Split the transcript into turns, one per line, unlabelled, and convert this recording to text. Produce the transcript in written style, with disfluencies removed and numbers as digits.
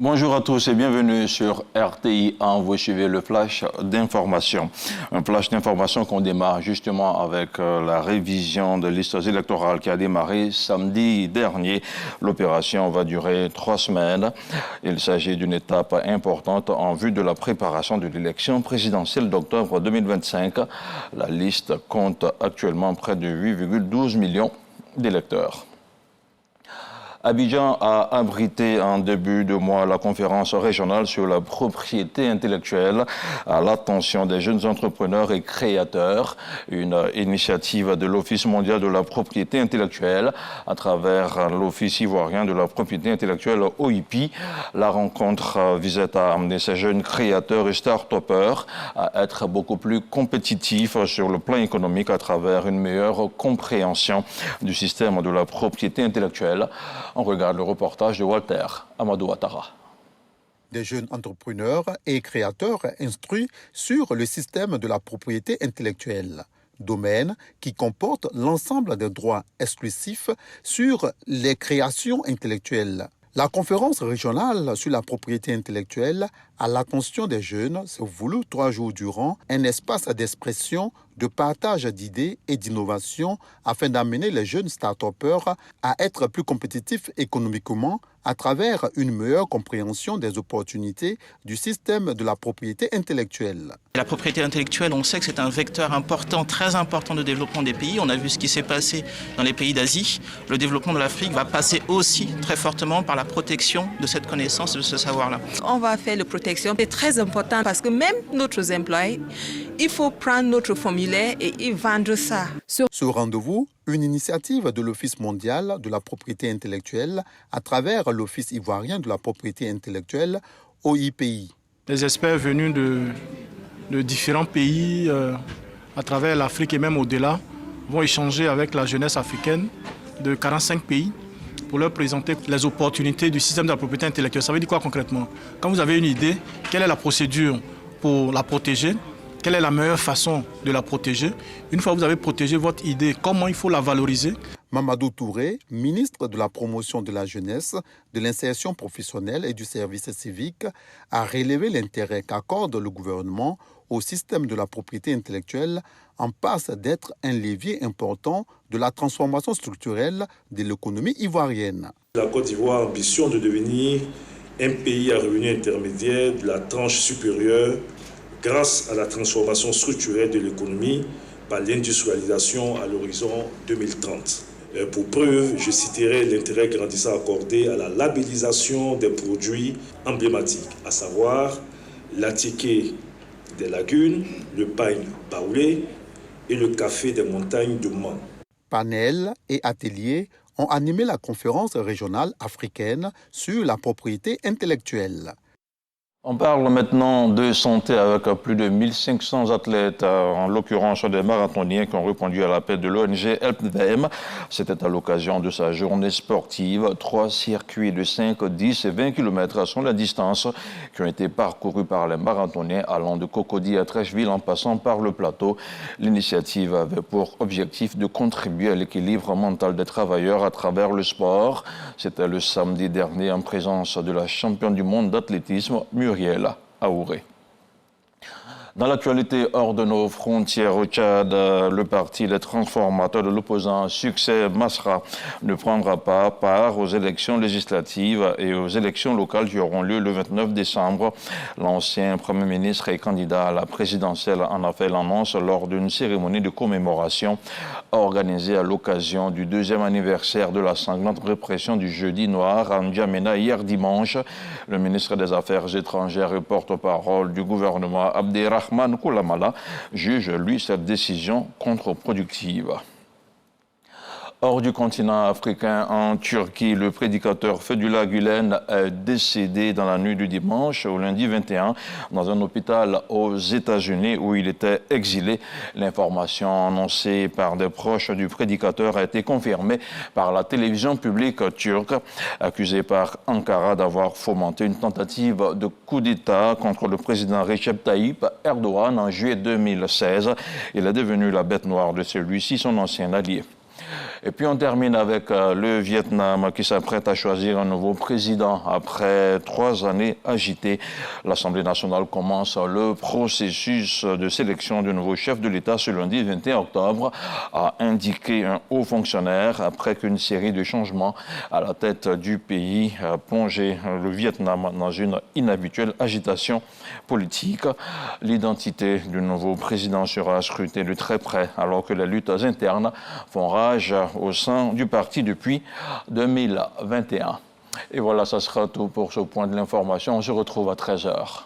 Bonjour à tous et bienvenue sur RTI 1. Vous suivez le flash d'information. Un flash d'information qu'on démarre justement avec la révision de listes électorales qui a démarré samedi dernier. L'opération va durer 3 semaines. Il s'agit d'une étape importante en vue de la préparation de l'élection présidentielle d'octobre 2025. La liste compte actuellement près de 8,12 millions d'électeurs. Abidjan a abrité en début de mois la conférence régionale sur la propriété intellectuelle à l'attention des jeunes entrepreneurs et créateurs, une initiative de l'Office mondial de la propriété intellectuelle à travers l'Office ivoirien de la propriété intellectuelle OIP. La rencontre visait à amener ces jeunes créateurs et start-upers à être beaucoup plus compétitifs sur le plan économique à travers une meilleure compréhension du système de la propriété intellectuelle. On regarde le reportage de Walter Amadou Ouattara.
Des jeunes entrepreneurs et créateurs instruits sur le système de la propriété intellectuelle, domaine qui comporte l'ensemble des droits exclusifs sur les créations intellectuelles. La conférence régionale sur la propriété intellectuelle à l'attention des jeunes s'est voulue 3 jours durant un espace d'expression, de partage d'idées et d'innovation afin d'amener les jeunes start-upers à être plus compétitifs économiquement à travers une meilleure compréhension des opportunités du système de la propriété intellectuelle.
La propriété intellectuelle, on sait que c'est un vecteur important, très important de développement des pays. On a vu ce qui s'est passé dans les pays d'Asie. Le développement de l'Afrique va passer aussi très fortement par la protection de cette connaissance, de ce savoir-là.
On va faire la protection. C'est très important parce que même notre employés, il faut prendre notre formulaire et y vendre ça.
Ce rendez-vous, une initiative de l'Office mondial de la propriété intellectuelle à travers l'Office ivoirien de la propriété intellectuelle, OIPI.
Les experts venus de différents pays à travers l'Afrique et même au-delà vont échanger avec la jeunesse africaine de 45 pays pour leur présenter les opportunités du système de la propriété intellectuelle. Ça veut dire quoi concrètement? Quand vous avez une idée, quelle est la procédure pour la protéger? Quelle est la meilleure façon de la protéger? Une fois que vous avez protégé votre idée, comment il faut la valoriser?
Mamadou Touré, ministre de la promotion de la jeunesse, de l'insertion professionnelle et du service civique, a relevé l'intérêt qu'accorde le gouvernement au système de la propriété intellectuelle en passe d'être un levier important de la transformation structurelle de l'économie ivoirienne.
La Côte d'Ivoire ambitionne de devenir un pays à revenu intermédiaire de la tranche supérieure grâce à la transformation structurelle de l'économie par l'industrialisation à l'horizon 2030. Pour preuve, je citerai l'intérêt grandissant accordé à la labellisation des produits emblématiques, à savoir l'attiqué des lagunes, le pain baoulé et le café des montagnes de Mans.
Panels et ateliers ont animé la conférence régionale africaine sur la propriété intellectuelle.
On parle maintenant de santé avec plus de 1500 athlètes, en l'occurrence des marathoniens qui ont répondu à l'appel de l'ONG Help Them. C'était à l'occasion de sa journée sportive. 3 circuits de 5, 10 et 20 km sont la distance qui ont été parcourus par les marathoniens allant de Cocody à Trècheville en passant par le plateau. L'initiative avait pour objectif de contribuer à l'équilibre mental des travailleurs à travers le sport. C'était le samedi dernier en présence de la championne du monde d'athlétisme, Muriel Aouré. Dans l'actualité hors de nos frontières au Tchad, le parti des transformateurs de l'opposant Succès Masra ne prendra pas part aux élections législatives et aux élections locales qui auront lieu le 29 décembre. L'ancien Premier ministre et candidat à la présidentielle en a fait l'annonce lors d'une cérémonie de commémoration organisée à l'occasion du 2e anniversaire de la sanglante répression du Jeudi noir à N'Djamena hier dimanche. Le ministre des Affaires étrangères et porte-parole du gouvernement Abderrahmane Koulamala juge, lui, cette décision contre-productive. Hors du continent africain, en Turquie, le prédicateur Fethullah Gülen est décédé dans la nuit du dimanche au lundi 21 dans un hôpital aux États-Unis où il était exilé. L'information annoncée par des proches du prédicateur a été confirmée par la télévision publique turque, accusé par Ankara d'avoir fomenté une tentative de coup d'État contre le président Recep Tayyip Erdogan en juillet 2016. Il est devenu la bête noire de celui-ci, son ancien allié. Et puis on termine avec le Vietnam qui s'apprête à choisir un nouveau président. Après 3 années agitées, l'Assemblée nationale commence le processus de sélection du nouveau chef de l'État ce lundi 21 octobre, a indiqué un haut fonctionnaire après qu'une série de changements à la tête du pays a plongé le Vietnam dans une inhabituelle agitation politique. L'identité du nouveau président sera scrutée de très près alors que les luttes internes font rage au sein du parti depuis 2021. Et voilà, ça sera tout pour ce point de l'information. On se retrouve à 13h.